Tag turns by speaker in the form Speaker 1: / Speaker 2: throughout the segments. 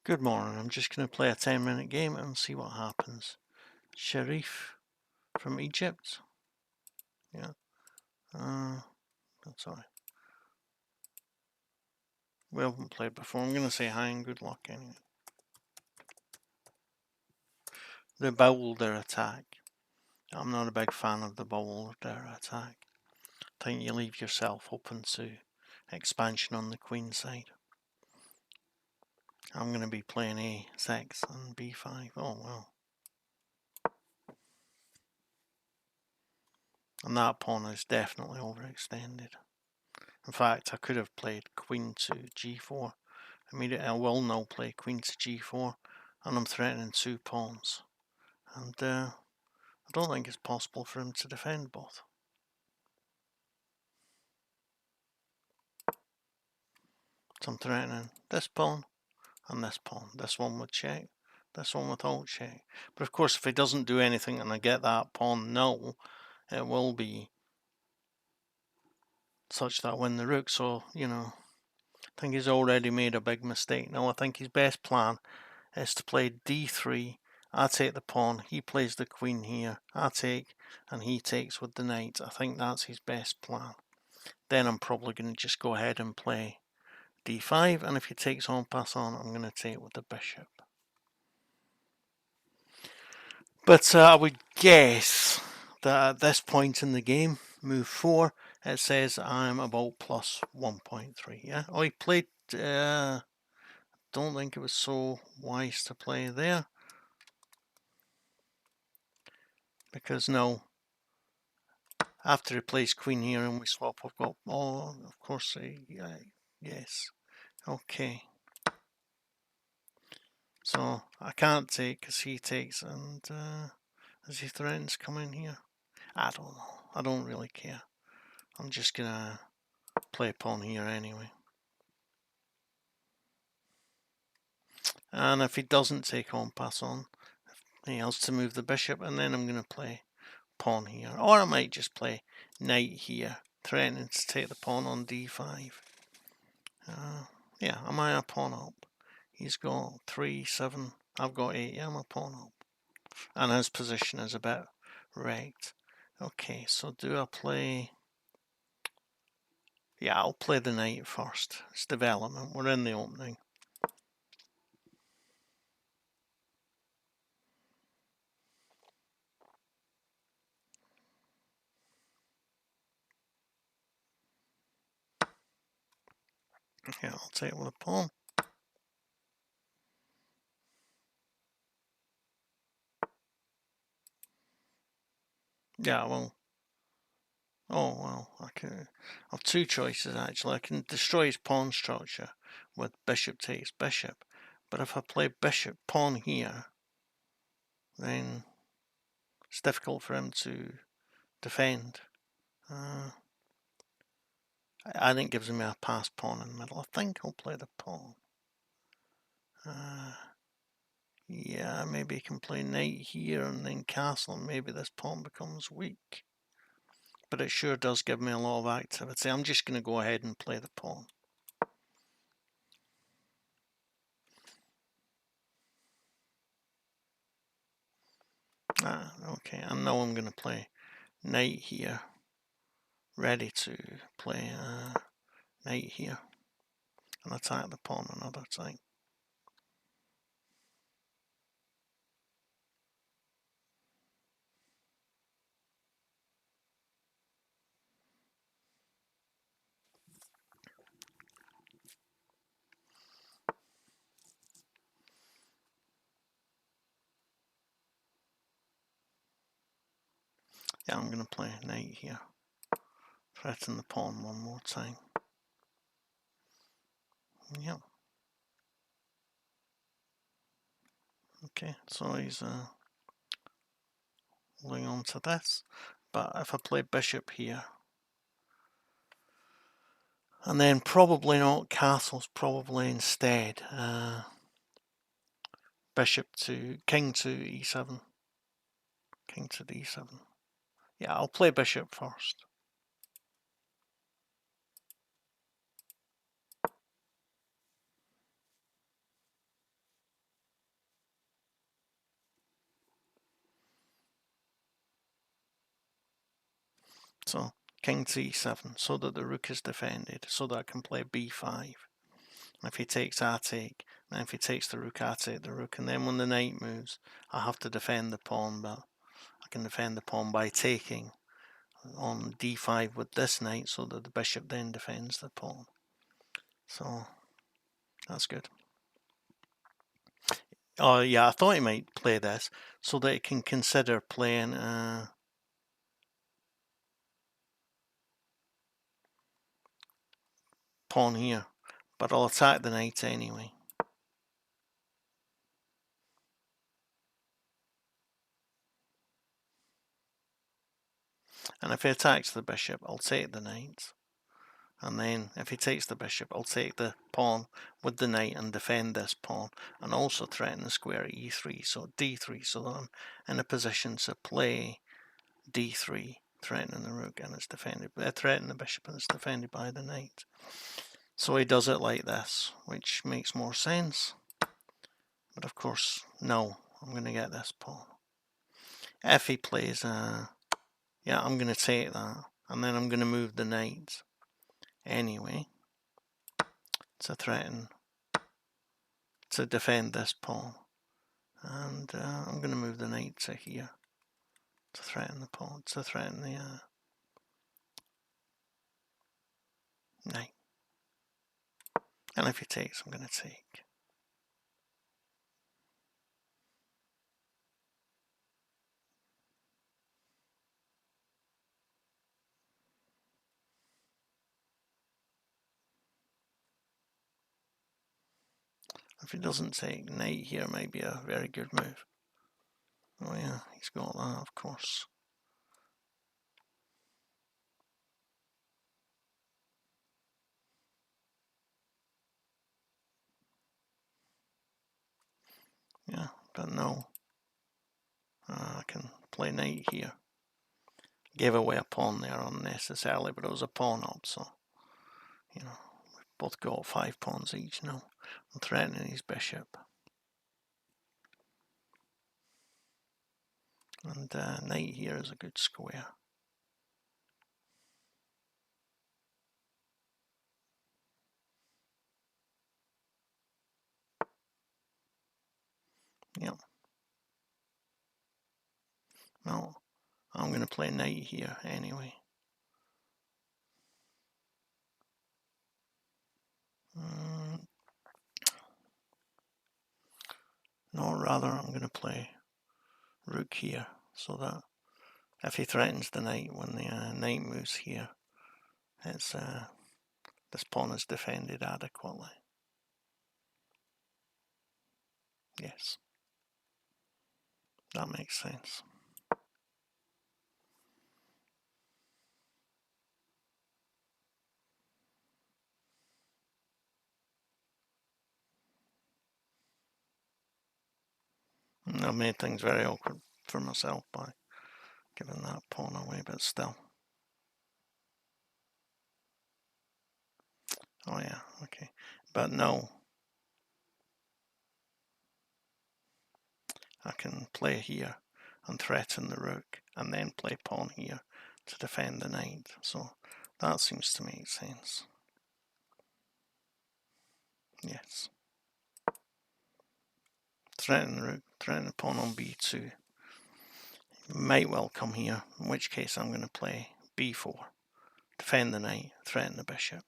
Speaker 1: Good morning. I'm just going to play a 10-minute game and see what happens. Sharif from Egypt. Yeah. That's alright. We haven't played before. I'm going to say hi and good luck anyway. They bowled their attack. I'm not a big fan of the bowled their attack. I think you leave yourself open to expansion on the queen side. I'm going to be playing A6 and B5. Oh well. And that pawn is definitely overextended. In fact, I could have played queen to g4. Immediately I will now play queen to g4, and I'm threatening 2 pawns. And I don't think it's possible for him to defend both. So I'm threatening this pawn and this pawn. This one with check, this one without check. But of course, if he doesn't do anything and I get that pawn null, it will be such that I win the rook. So, I think he's already made a big mistake. Now I think his best plan is to play d3. I take the pawn, he plays the queen here, I take, and he takes with the knight. I think that's his best plan. Then I'm probably going to just go ahead and play d5, and if he takes en passant, I'm going to take with the bishop. But I would guess that at this point in the game, move 4, it says I'm about plus 1.3. Yeah. Oh, he played. Don't think it was so wise to play there, because now after he plays queen here and we swap, I've got, oh, of course, yes. Okay. So I can't take because he takes, and as he threatens come in here, I don't know. I don't really care. I'm just gonna play pawn here anyway. And if he doesn't take en passant, he has to move the bishop, and then I'm gonna play pawn here, or I might just play knight here, threatening to take the pawn on d5. Yeah, am I a pawn up? He's got 3, 7. I've got 8. Yeah, I'm a pawn up. And his position is a bit wrecked. Okay, so do I play... Yeah, I'll play the knight first. It's development. We're in the opening. Yeah, I'll take it with a pawn. Yeah, well... Oh, well, I have 2 choices actually. I can destroy his pawn structure with bishop takes bishop. But if I play bishop pawn here, then it's difficult for him to defend. I think it gives me a passed pawn in the middle. I think I'll play the pawn. Yeah, maybe he can play knight here and then castle, and maybe this pawn becomes weak. But it sure does give me a lot of activity. I'm just going to go ahead and play the pawn. Okay, and now I'm going to play knight here. Ready to play knight here and attack the pawn another time. Yeah, I'm going to play knight here. Threaten the pawn one more time. Yep. Okay, so he's holding on to this. But if I play bishop here, and then probably not castles, probably instead bishop to king to e7, king to d7. Yeah, I'll play bishop first. So king c7, so that the rook is defended, so that I can play b5. And if he takes, I take. And if he takes the rook, I take the rook. And then when the knight moves, I have to defend the pawn, but I can defend the pawn by taking on d5 with this knight, so that the bishop then defends the pawn. So that's good. Oh yeah, I thought he might play this so that he can consider playing pawn here, but I'll attack the knight anyway. And if he attacks the bishop, I'll take the knight. And then if he takes the bishop, I'll take the pawn with the knight and defend this pawn, and also threaten the square at e3, so d3, so that I'm in a position to play d3, threatening the rook, and it's defended, threatening the bishop, and it's defended by the knight. So he does it like this, which makes more sense. But of course, no, I'm going to get this pawn. If he plays, yeah, I'm going to take that, and then I'm going to move the knight anyway to threaten, to defend this pawn. And I'm going to move the knight to here to threaten the pawn, to threaten the knight. And if he takes, I'm going to take. If he doesn't take, knight here might be a very good move. Oh yeah, he's got that, of course. Yeah, but no. I can play knight here. Gave away a pawn there unnecessarily, but it was a pawn up, so, you know, we've both got 5 pawns each now. I'm threatening his bishop. And knight here is a good square. Yep. Well, I'm going to play knight here anyway. No, rather I'm going to play rook here, so that if he threatens the knight when the knight moves here, it's this pawn is defended adequately. Yes, that makes sense. I made things very awkward for myself by giving that pawn away, but still. Oh yeah, okay. But no, I can play here and threaten the rook, and then play pawn here to defend the knight. So that seems to make sense. Yes. Threaten the rook, threaten the pawn on b2. Might well come here, in which case I'm going to play b4. Defend the knight, threaten the bishop.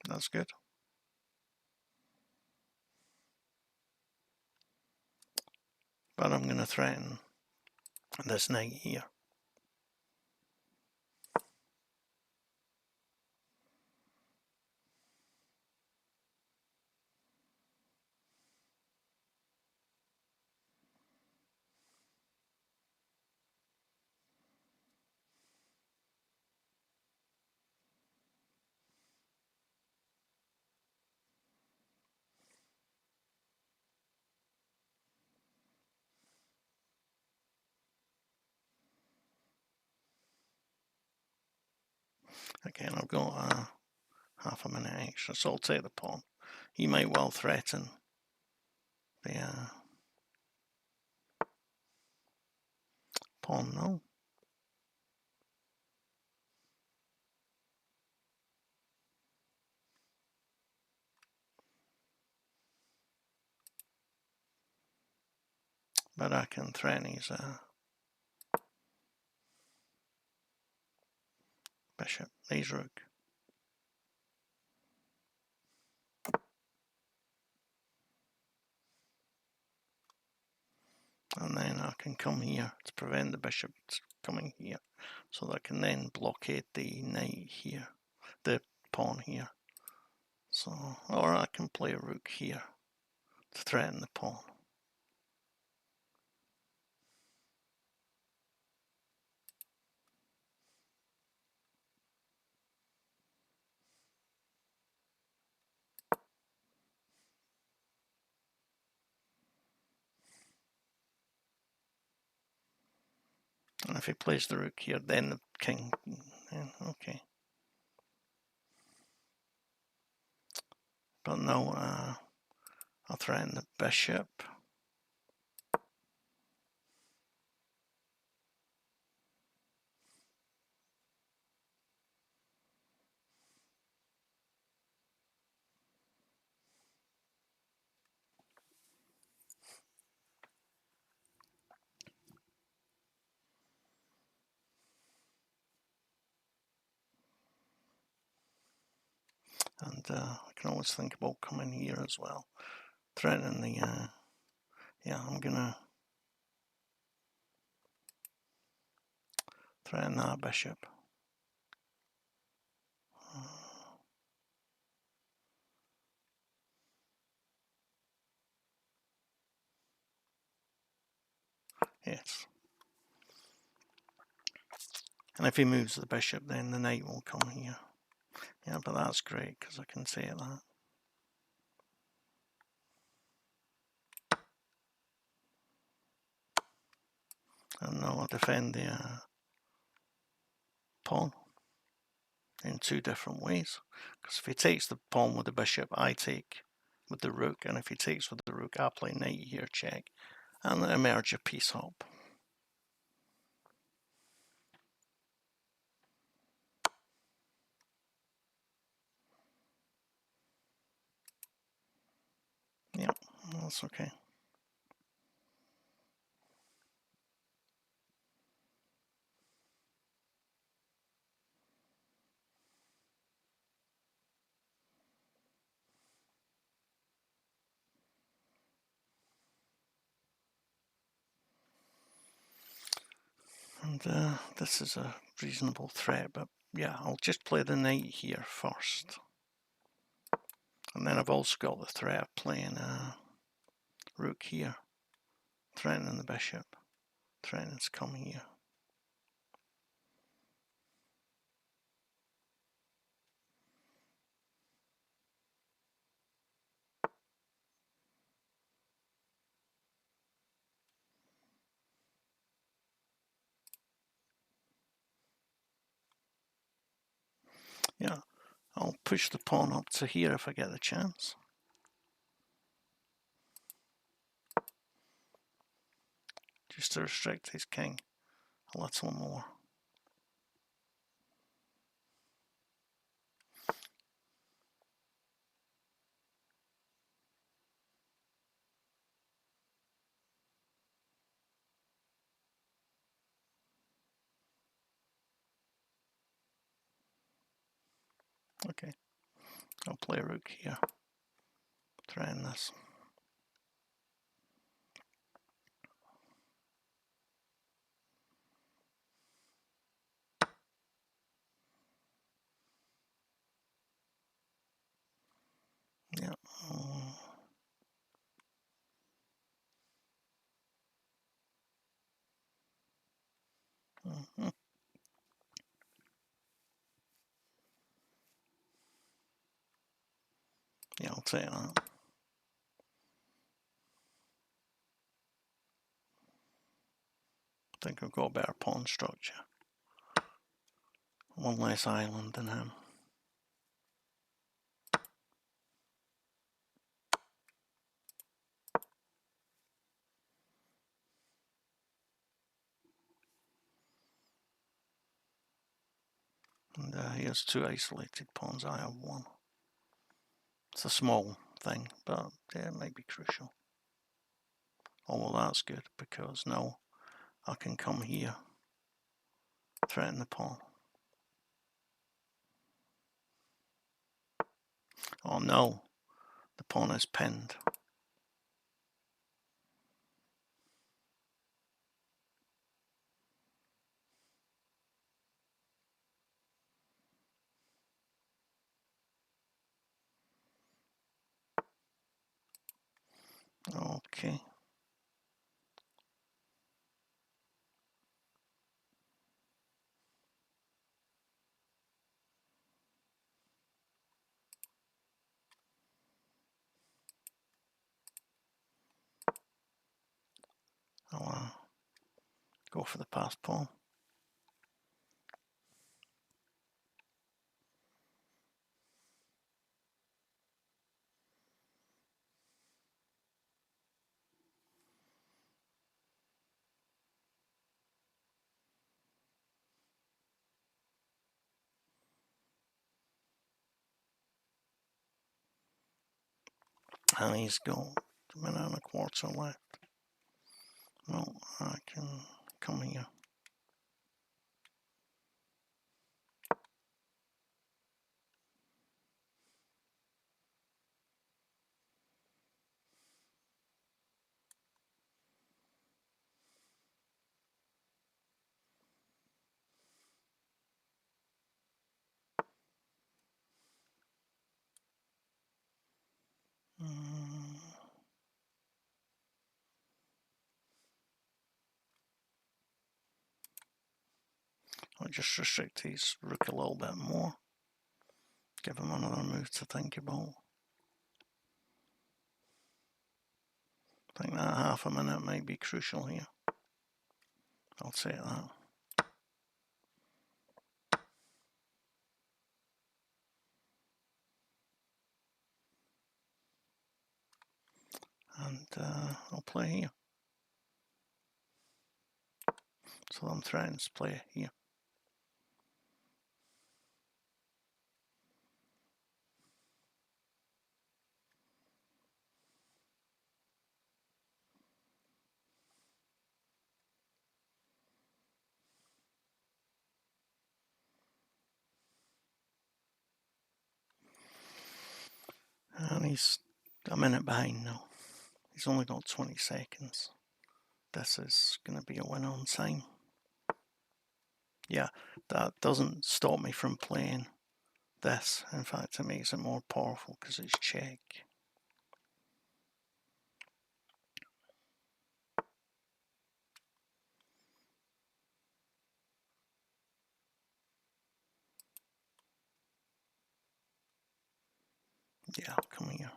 Speaker 1: That's good. But I'm going to threaten this knight here. Again, I've got half a minute extra, so I'll take the pawn. He might well threaten the pawn, no. But I can threaten his bishop, his rook. And then I can come here to prevent the bishop coming here, so that I can then blockade the knight here, the pawn here. So, or I can play a rook here to threaten the pawn. And if he plays the rook here, then the king. Yeah, okay. But no, I'll threaten the bishop. And I can always think about coming here as well. Threatening the, yeah, I'm gonna threaten that bishop. Yes. And if he moves the bishop, then the knight will come here. Yeah, but that's great, because I can say that. And now I'll defend the pawn in two different ways. Because if he takes the pawn with the bishop, I take with the rook. And if he takes with the rook, I play knight here, check. And emerge a piece hop. Yeah, that's okay. And this is a reasonable threat, but yeah, I'll just play the knight here first. And then I've also got the threat of playing rook here, threatening the bishop, threatening to come here. Yeah, I'll push the pawn up to here if I get the chance. Just to restrict his king a little more. Okay, I'll play a rook here, threaten this. Yeah. Mm-hmm. Yeah, I'll take that. I think I've got a better pawn structure. One less island than him. And he has 2 isolated pawns, I have 1. It's a small thing, but yeah, it might be crucial. Oh, well, that's good, because now I can come here, threaten the pawn. Oh no, the pawn is pinned. Okay. I'll go for the passed pawn. And he's got a minute and a quarter left. Well, I can come here. I'll just restrict his rook a little bit more. Give him another move to think about. I think that half a minute might be crucial here. I'll take that. And I'll play here. So I'm threatening to play here. And he's a minute behind now. He's only got 20 seconds. This is going to be a win on time. Yeah, that doesn't stop me from playing this. In fact, it makes it more powerful because it's check. Yeah, come here.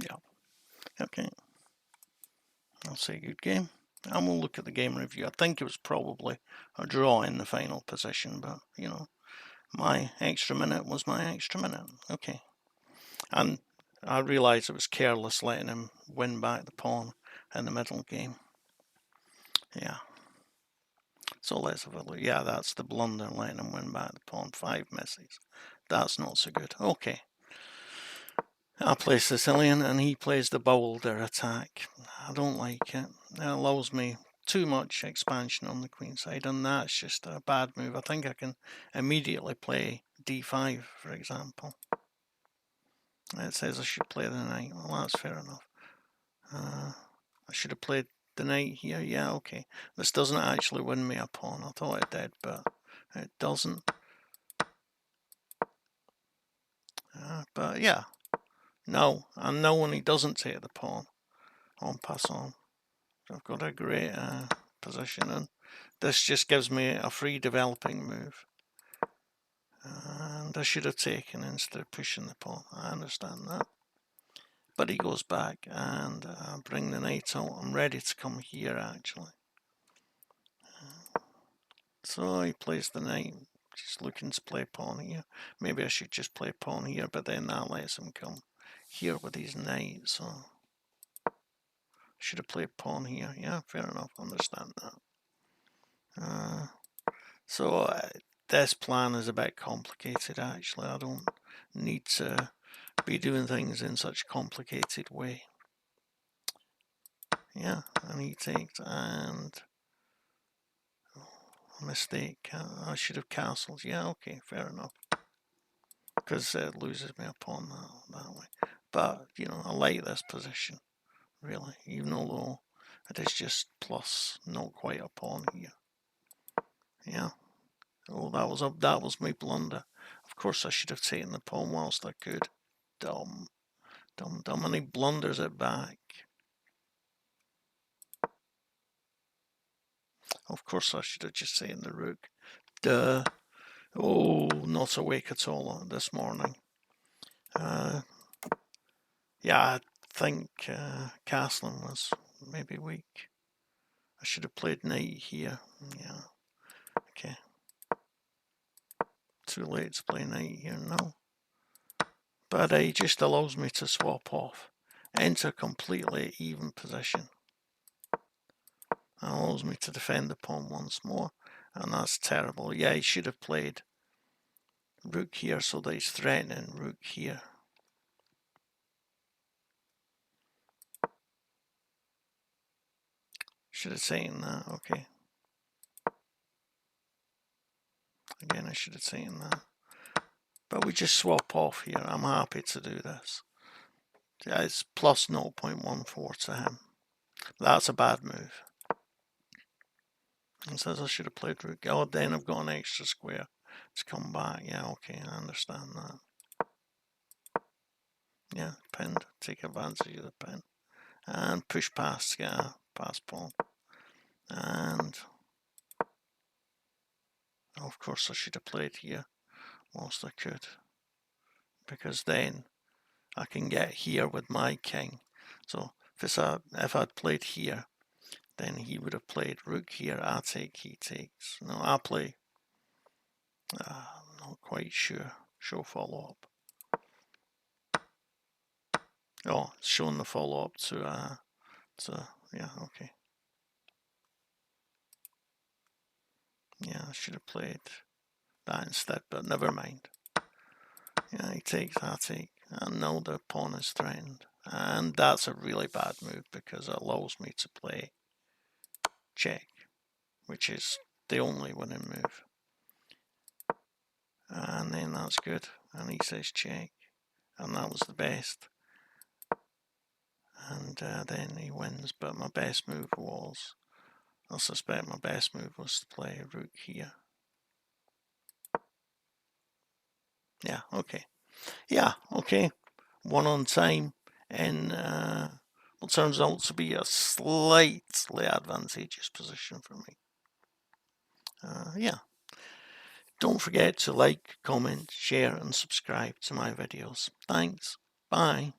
Speaker 1: Yeah. Okay. I'll say good game. And we'll look at the game review. I think it was probably a draw in the final position, but, you know, my extra minute was my extra minute. Okay. And I realised it was careless letting him win back the pawn in the middle game. Yeah. So let's have a look. Yeah, that's the blunder, letting him win back the pawn. 5 misses. That's not so good. Okay. I play Sicilian and he plays the boulder attack. I don't like it. It allows me too much expansion on the queen side, and that's just a bad move. I think I can immediately play d5, for example. It says I should play the knight. Well, that's fair enough. I should have played the knight here. Yeah, okay. This doesn't actually win me a pawn. I thought it did, but it doesn't. But yeah, no. And now when he doesn't take the pawn, en passant, I've got a great position, and this just gives me a free developing move. And I should have taken instead of pushing the pawn. I understand that. But he goes back and bring the knight out. I'm ready to come here, actually. So he plays the knight. Just looking to play pawn here. Maybe I should just play pawn here, but then that lets him come here with his knight. So should have played pawn here. Yeah, fair enough. Understand that. So this plan is a bit complicated, actually. I don't need to be doing things in such a complicated way. Yeah, and he takes, and a mistake. I should have castled. Yeah, okay, fair enough. Because it loses me a pawn that way. But, you know, I like this position, really, even although it is just plus not quite a pawn here. Yeah. Oh, that was my blunder. Of course I should have taken the pawn whilst I could. Dumb. And he blunders it back. Of course I should have just taken the rook. Duh. Oh, not awake at all this morning. Yeah, I think castling was maybe weak. I should have played knight here. Yeah. Okay. Too late to play knight here now. But it just allows me to swap off into a completely even position. It allows me to defend the pawn once more, and that's terrible. Yeah, he should have played rook here so that he's threatening rook here. Should have taken that, okay. Again, I should have taken that. But we just swap off here. I'm happy to do this. Yeah, it's plus 0.14 to him. That's a bad move. He says I should have played rook. Oh, then I've got an extra square to come back. Yeah, okay, I understand that. Yeah, pinned. Take advantage of the pin. And push past to get a pass pawn. And oh, of course I should have played here whilst I could. Because then I can get here with my king. So if I'd played here, then he would have played rook here. I take, he takes. No, I play. I'm not quite sure. Show follow up. Oh, it's showing the follow up to yeah, okay. Yeah, I should have played that instead, but never mind. Yeah, he takes, I take, and now the pawn is threatened. And that's a really bad move because it allows me to play check, which is the only winning move. And then that's good. And he says check. And that was the best. And then he wins. But my best move was, I suspect my best move was to play rook here. Yeah, okay. Yeah, okay. One on time. And what turns out to be a slightly advantageous position for me. Yeah. Don't forget to like, comment, share and subscribe to my videos. Thanks. Bye.